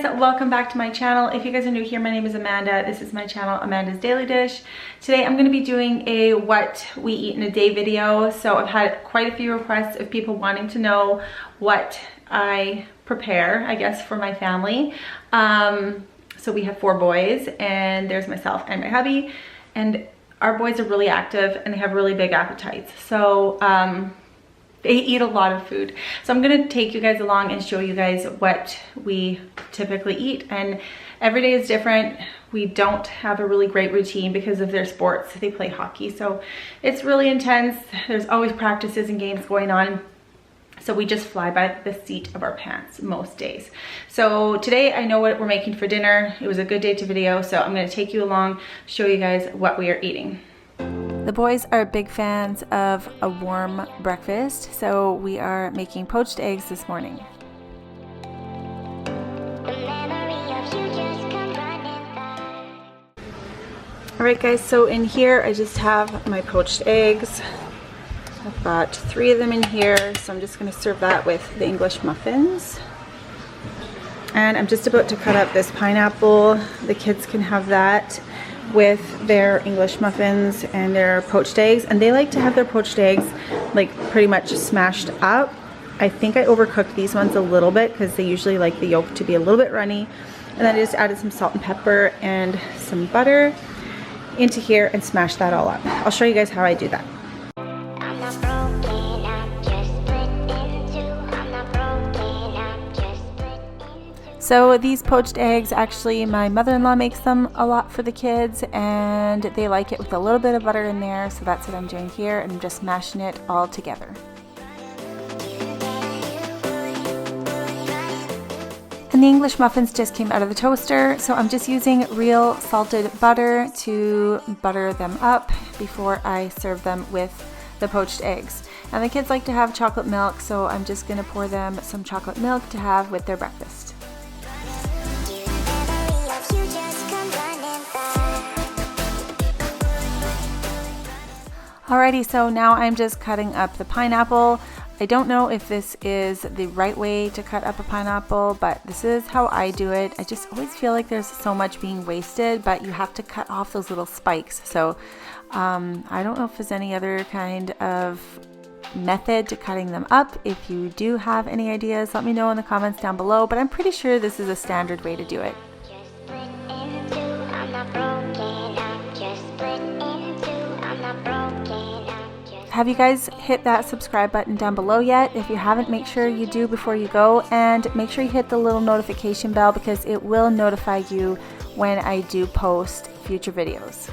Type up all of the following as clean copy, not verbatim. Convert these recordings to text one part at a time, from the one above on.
guys, welcome back to my channel. If you guys are new here, my name is Amanda. This is my channel, Amanda's Daily Dish. Today I'm going to be doing a what we eat in a day video. So I've had quite a few requests of people wanting to know what I prepare, I guess, for my family. So we have 4 boys, and there's myself and my hubby, and our boys are really active and they have really big appetites. So they eat a lot of food. So I'm gonna take you guys along and show you guys what we typically eat. And every day is different. We don't have a really great routine because of their sports. They play hockey, so it's really intense. There's always practices and games going on. So we just fly by the seat of our pants most days. So today I know what we're making for dinner. It was a good day to video, so I'm gonna take you along, show you guys what we are eating. The boys are big fans of a warm breakfast, so we are making poached eggs this morning. Alright guys, so in here I just have my poached eggs. I've got 3 of them in here, so I'm just going to serve that with the English muffins. And I'm just about to cut up this pineapple. The kids can have that with their English muffins and their poached eggs, and they like to have their poached eggs like pretty much smashed up. I think I overcooked these ones a little bit because they usually like the yolk to be a little bit runny, and then I just added some salt and pepper and some butter into here and smashed that all up. I'll show you guys how I do that. So these poached eggs, actually my mother-in-law makes them a lot for the kids, and they like it with a little bit of butter in there, so that's what I'm doing here, and I'm just mashing it all together. And the English muffins just came out of the toaster, so I'm just using real salted butter to butter them up before I serve them with the poached eggs. And the kids like to have chocolate milk, so I'm just going to pour them some chocolate milk to have with their breakfast. Alrighty, so now I'm just cutting up the pineapple. I don't know if this is the right way to cut up a pineapple, but this is how I do it. I just always feel like there's so much being wasted, but you have to cut off those little spikes. So I don't know if there's any other kind of method to cutting them up. If you do have any ideas, let me know in the comments down below, but I'm pretty sure this is a standard way to do it. Have you guys hit that subscribe button down below yet? If you haven't, make sure you do before you go, and make sure you hit the little notification bell because it will notify you when I do post future videos.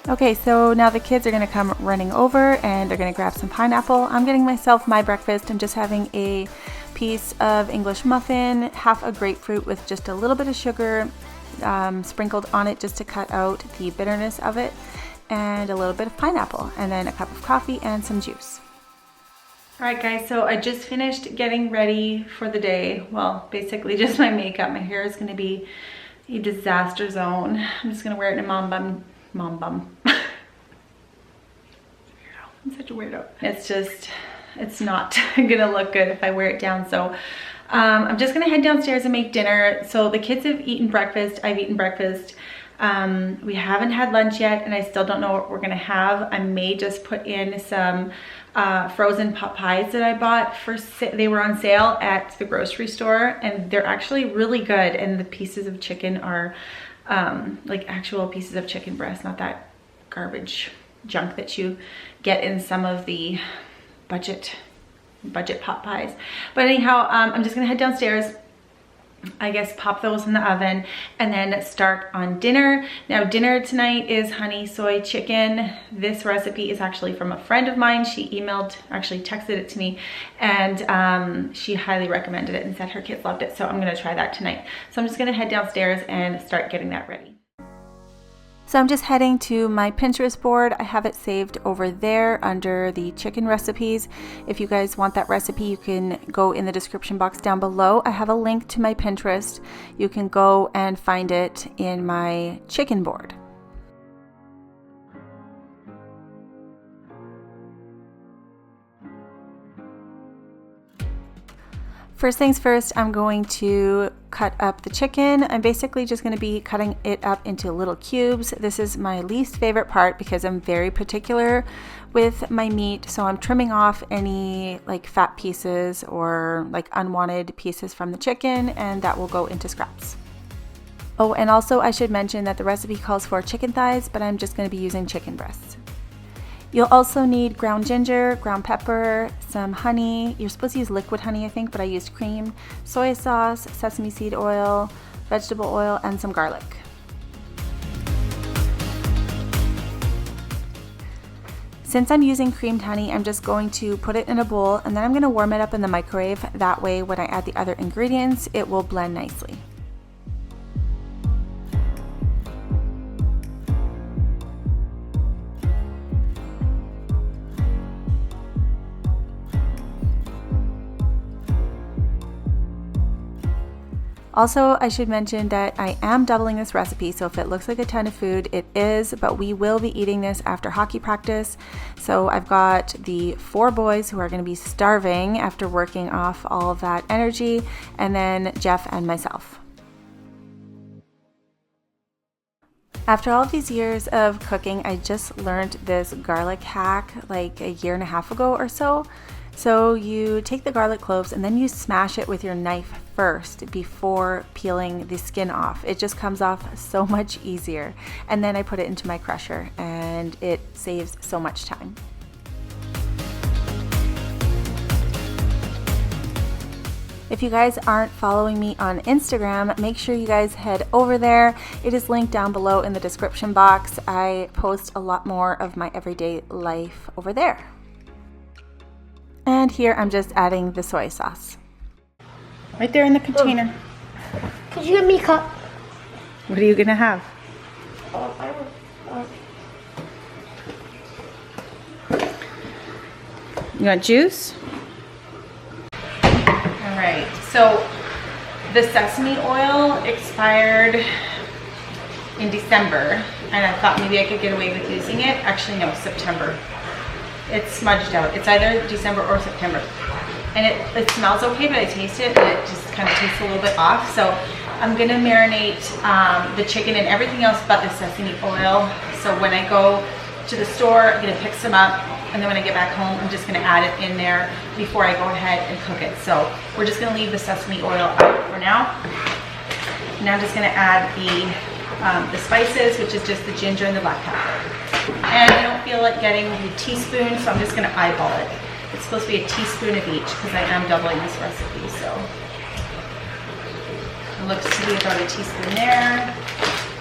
Okay, so now the kids are going to come running over and they're going to grab some pineapple. I'm getting myself my breakfast. I'm just having a piece of English muffin, half a grapefruit with just a little bit of sugar sprinkled on it just to cut out the bitterness of it, and a little bit of pineapple, and then a cup of coffee and some juice. Alright guys, so I just finished getting ready for the day. Well, basically just my makeup. My hair is going to be a disaster zone. I'm just going to wear it in a mom bun. I'm such a weirdo. It's not gonna look good if I wear it down. So I'm just gonna head downstairs and make dinner. So the kids have eaten breakfast. I've eaten breakfast. We haven't had lunch yet, and I still don't know what we're gonna have. I may just put in some frozen pot pies that I bought they were on sale at the grocery store, and they're actually really good, and the pieces of chicken are like actual pieces of chicken breast, not that garbage junk that you get in some of the budget pot pies. But anyhow, I'm just gonna head downstairs, I guess pop those in the oven, and then start on dinner. Now dinner tonight is honey soy chicken. This recipe is actually from a friend of mine. She actually texted it to me, and she highly recommended it and said her kids loved it. So I'm gonna try that tonight. So I'm just gonna head downstairs and start getting that ready. So I'm just heading to my Pinterest board. I have it saved over there under the chicken recipes. If you guys want that recipe, you can go in the description box down below. I have a link to my Pinterest. You can go and find it in my chicken board. First things first, I'm going to cut up the chicken. I'm basically just going to be cutting it up into little cubes. This is my least favorite part because I'm very particular with my meat. So I'm trimming off any like fat pieces or like unwanted pieces from the chicken, and that will go into scraps. Oh, and also I should mention that the recipe calls for chicken thighs, but I'm just going to be using chicken breasts. You'll also need ground ginger, ground pepper, some honey. You're supposed to use liquid honey, I think, but I used cream, soy sauce, sesame seed oil, vegetable oil, and some garlic. Since I'm using creamed honey, I'm just going to put it in a bowl, and then I'm going to warm it up in the microwave. That way, when I add the other ingredients, it will blend nicely. Also, I should mention that I am doubling this recipe, so if it looks like a ton of food, it is, but we will be eating this after hockey practice. So I've got the 4 boys who are going to be starving after working off all of that energy, and then Jeff and myself. After all of these years of cooking, I just learned this garlic hack like a year and a half ago or so. So you take the garlic cloves and then you smash it with your knife first before peeling the skin off. It just comes off so much easier. And then I put it into my crusher and it saves so much time. If you guys aren't following me on Instagram, make sure you guys head over there. It is linked down below in the description box. I post a lot more of my everyday life over there. And here I'm just adding the soy sauce. Right there in the container. Could you give me a cup? What are you gonna have? You want juice? Alright, so the sesame oil expired in December, and I thought maybe I could get away with using it. Actually, no, September. It's smudged out. It's either December or September. And it smells okay, but I taste it and it just kind of tastes a little bit off. So I'm gonna marinate the chicken and everything else but the sesame oil. So when I go to the store, I'm gonna pick some up, and then when I get back home, I'm just gonna add it in there before I go ahead and cook it. So we're just gonna leave the sesame oil out for now. Now I'm just gonna add the spices, which is just the ginger and the black pepper. And I don't feel like getting the teaspoon, so I'm just going to eyeball it. It's supposed to be a teaspoon of each because I am doubling this recipe, so it looks to be about a teaspoon there.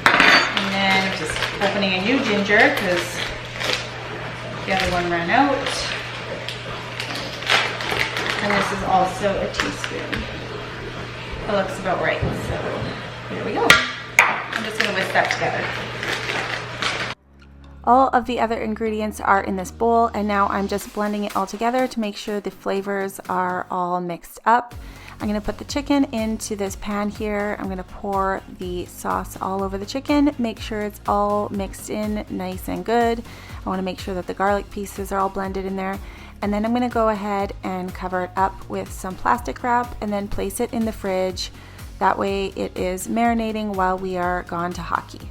And then I'm just opening a new ginger because the other one ran out. And this is also a teaspoon. It looks about right, so here we go. I'm just going to whisk that together. All of the other ingredients are in this bowl, and now I'm just blending it all together to make sure the flavors are all mixed up. I'm going to put the chicken into this pan here. I'm going to pour the sauce all over the chicken, make sure it's all mixed in nice and good. I want to make sure that the garlic pieces are all blended in there. And then I'm going to go ahead and cover it up with some plastic wrap and then place it in the fridge. That way it is marinating while we are gone to hockey.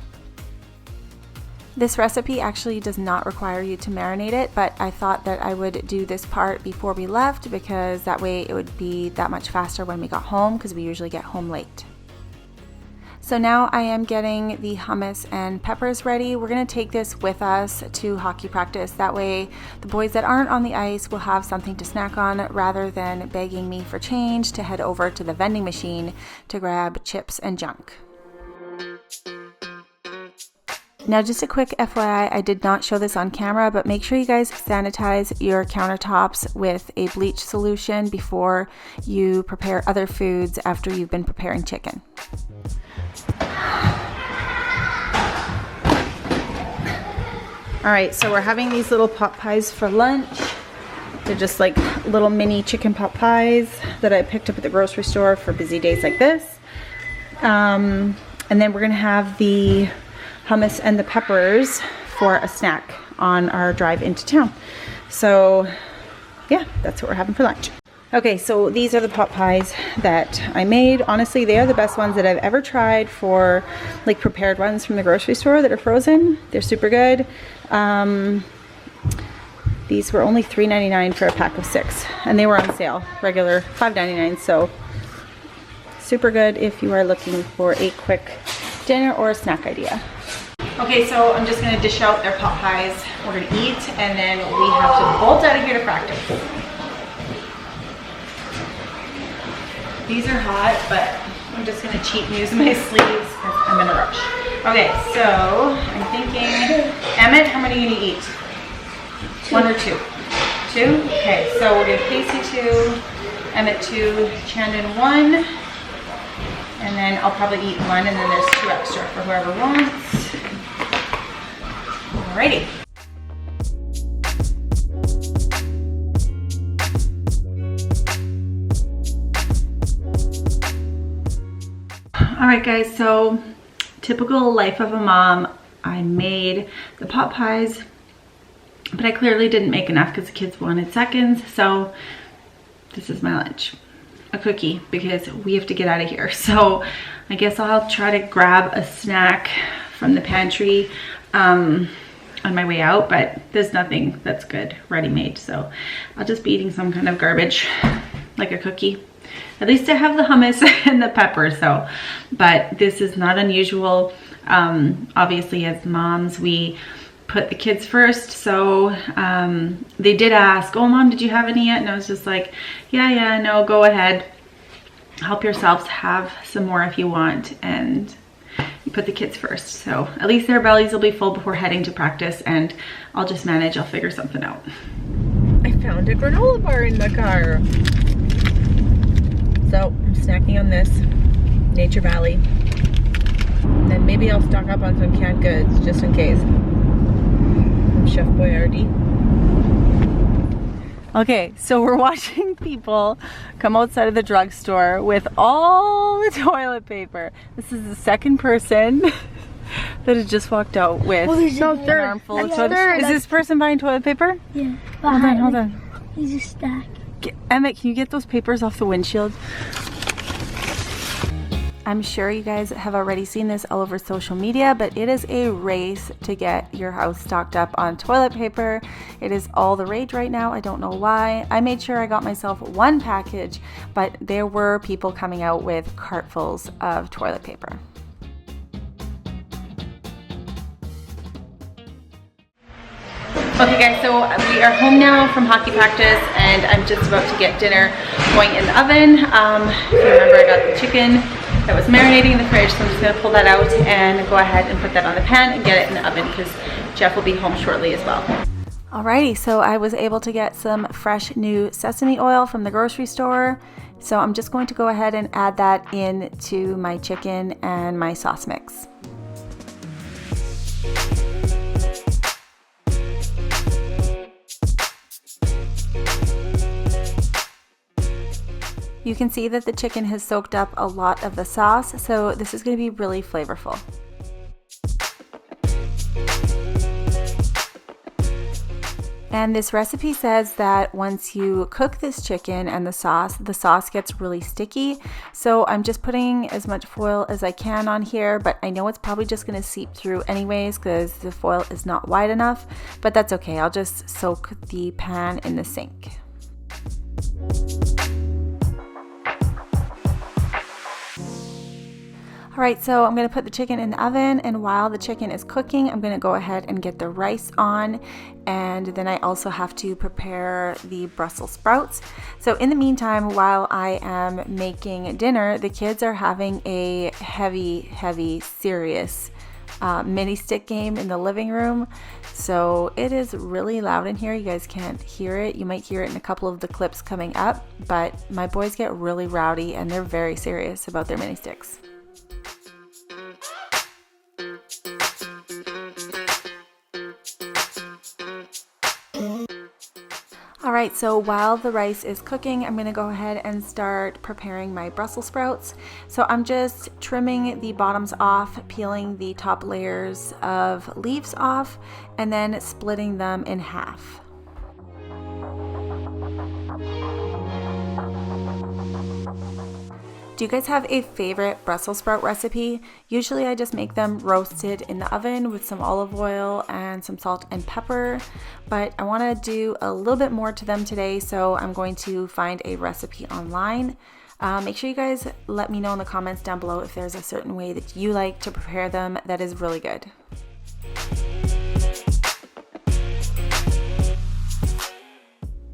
This recipe actually does not require you to marinate it, but I thought that I would do this part before we left because that way it would be that much faster when we got home because we usually get home late. So now I am getting the hummus and peppers ready. We're going to take this with us to hockey practice. That way the boys that aren't on the ice will have something to snack on rather than begging me for change to head over to the vending machine to grab chips and junk. Now just a quick FYI, I did not show this on camera, but make sure you guys sanitize your countertops with a bleach solution before you prepare other foods after you've been preparing chicken. All right, so we're having these little pot pies for lunch. They're just like little mini chicken pot pies that I picked up at the grocery store for busy days like this. And then we're gonna have the hummus and the peppers for a snack on our drive into town. So yeah, that's what we're having for lunch. Okay, so these are the pot pies that I made. Honestly, they are the best ones that I've ever tried for like prepared ones from the grocery store that are frozen. They're super good. These were only $3.99 for a pack of 6, and they were on sale, regular $5.99. So super good if you are looking for a quick dinner or a snack idea. Okay, so I'm just gonna dish out their pot pies. We're gonna eat, and then we have to bolt out of here to practice. These are hot, but I'm just gonna cheat and use my sleeves because I'm in a rush. Okay, so I'm thinking, Emmett, how many are you gonna eat? 2. 1 or 2? 2? Okay, so we'll give Casey 2, Emmett 2, Chandon 1, and then I'll probably eat 1, and then there's 2 extra for whoever wants. Alrighty. Alright guys, so typical life of a mom. I made the pot pies, but I clearly didn't make enough because the kids wanted seconds. So this is my lunch, a cookie, because we have to get out of here. So I guess I'll try to grab a snack from the pantry on my way out, but there's nothing that's good ready-made. So I'll just be eating some kind of garbage like a cookie. At least I have the hummus and the pepper, so, but this is not unusual. Obviously as moms, we put the kids first. So they did ask, oh mom, did you have any yet? And I was just like, yeah, no, go ahead. Help yourselves, have some more if you want. And you put the kids first. So at least their bellies will be full before heading to practice, and I'll just manage, I'll figure something out. I found a granola bar in the car. So I'm snacking on this, Nature Valley. And then maybe I'll stock up on some canned goods just in case. From Chef Boyardee. Okay, so we're watching people come outside of the drugstore with all the toilet paper. This is the second person that has just walked out with an armful of toilet paper. Is this person buying toilet paper? Yeah. Hold on. He's a stack. Emmett, can you get those papers off the windshield? I'm sure you guys have already seen this all over social media, but it is a race to get your house stocked up on toilet paper. It is all the rage right now. I don't know why. I made sure I got myself 1 package, but there were people coming out with cartfuls of toilet paper. Okay guys, so we are home now from hockey practice, and I'm just about to get dinner going in the oven. If you remember, I got the chicken that was marinating in the fridge, so I'm just gonna pull that out and go ahead and put that on the pan and get it in the oven because Jeff will be home shortly as well. Alrighty, so I was able to get some fresh new sesame oil from the grocery store. So I'm just going to go ahead and add that into my chicken and my sauce mix. You can see that the chicken has soaked up a lot of the sauce, so this is going to be really flavorful. And this recipe says that once you cook this chicken and the sauce gets really sticky. So I'm just putting as much foil as I can on here, but I know it's probably just going to seep through anyways because the foil is not wide enough, but that's okay. I'll just soak the pan in the sink. All right, so I'm gonna put the chicken in the oven, and while the chicken is cooking, I'm gonna go ahead and get the rice on, and then I also have to prepare the Brussels sprouts. So in the meantime, while I am making dinner, the kids are having a heavy, serious mini stick game in the living room. So it is really loud in here. You guys can't hear it. You might hear it in a couple of the clips coming up, but my boys get really rowdy and they're very serious about their mini sticks. Alright, so while the rice is cooking, I'm going to go ahead and start preparing my Brussels sprouts. So I'm just trimming the bottoms off, peeling the top layers of leaves off, and then splitting them in half. Do you guys have a favorite Brussels sprout recipe? Usually I just make them roasted in the oven with some olive oil and some salt and pepper, but I want to do a little bit more to them today, so I'm going to find a recipe online. Make sure you guys let me know in the comments down below if there's a certain way that you like to prepare them that is really good.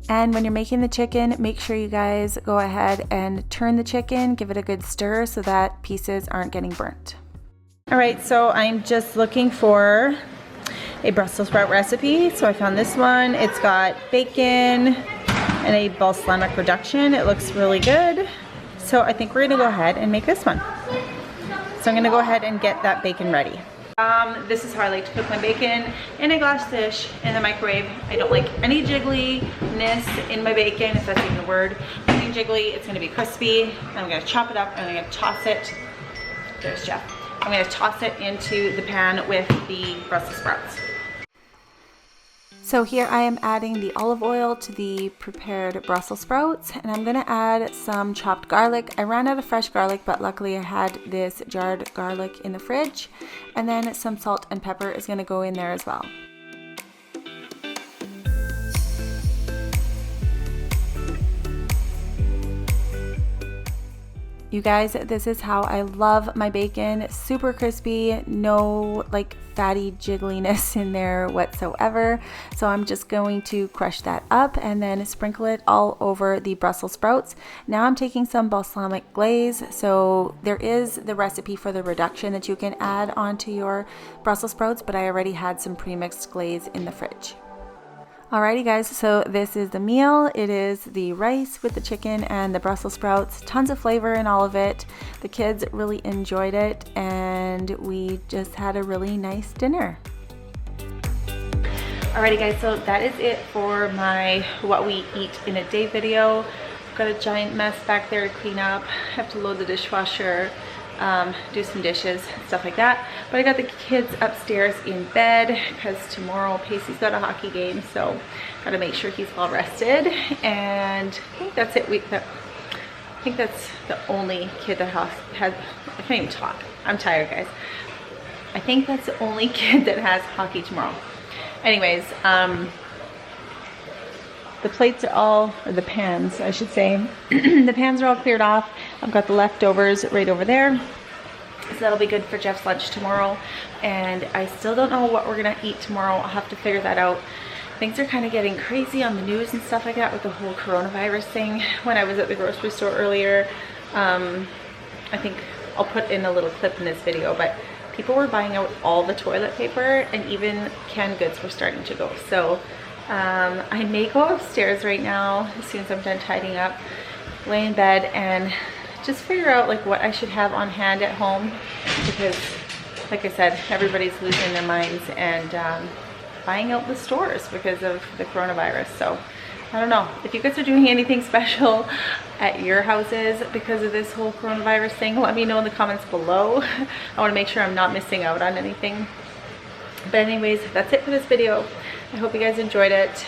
And when you're making the chicken, make sure you guys go ahead and turn the chicken, give it a good stir so that pieces aren't getting burnt. All right, so I'm just looking for a Brussels sprout recipe. So I found this one. It's got bacon and a balsamic reduction. It looks really good. So I think we're gonna go ahead and make this one. So I'm gonna go ahead and get that bacon ready. This is how I like to cook my bacon, in a glass dish in the microwave. I don't like any jiggliness in my bacon, if that's even a word. Anything jiggly, it's gonna be crispy. I'm gonna chop it up and I'm gonna toss it. There's Jeff. I'm gonna toss it into the pan with the Brussels sprouts. So here I am adding the olive oil to the prepared Brussels sprouts, and I'm gonna add some chopped garlic. I ran out of fresh garlic, but luckily I had this jarred garlic in the fridge. And then some salt and pepper is gonna go in there as well. You guys, this is how I love my bacon. Super crispy, no like fatty jiggliness in there whatsoever. So I'm just going to crush that up and then sprinkle it all over the Brussels sprouts. Now I'm taking some balsamic glaze. So there is the recipe for the reduction that you can add onto your Brussels sprouts, but I already had some pre-mixed glaze in the fridge. Alrighty guys, so this is the meal. It is the rice with the chicken and the Brussels sprouts. Tons of flavor in all of it. The kids really enjoyed it and we just had a really nice dinner. Alrighty guys, so that is it for my what we eat in a day video. I've got a giant mess back there to clean up. I have to load the dishwasher, do some dishes, stuff like that. But I got the kids upstairs in bed because tomorrow Pacey's got a hockey game, so gotta make sure he's well rested. And I think that's it. I think that's the only kid that has, I can't even talk. I'm tired, guys. I think that's the only kid that has hockey tomorrow. Anyways, the plates are all, or the pans, I should say, the pans are all cleared off. I've got the leftovers right over there. So that'll be good for Jeff's lunch tomorrow. And I still don't know what we're gonna eat tomorrow. I'll have to figure that out. Things are kind of getting crazy on the news and stuff like that with the whole coronavirus thing. When I was at the grocery store earlier, I think I'll put in a little clip in this video, but people were buying out all the toilet paper and even canned goods were starting to go. So I may go upstairs right now as soon as I'm done tidying up, lay in bed and just figure out like what I should have on hand at home, because like I said, everybody's losing their minds and buying out the stores because of the coronavirus. So I don't know if you guys are doing anything special at your houses because of this whole coronavirus thing. Let me know in the comments below. I want to make sure I'm not missing out on anything. But anyways, that's it for this video. I hope you guys enjoyed it.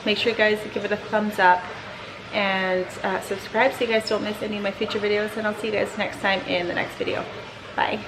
Make sure you guys give it a thumbs up and subscribe so you guys don't miss any of my future videos, and I'll see you guys next time in the next video. Bye.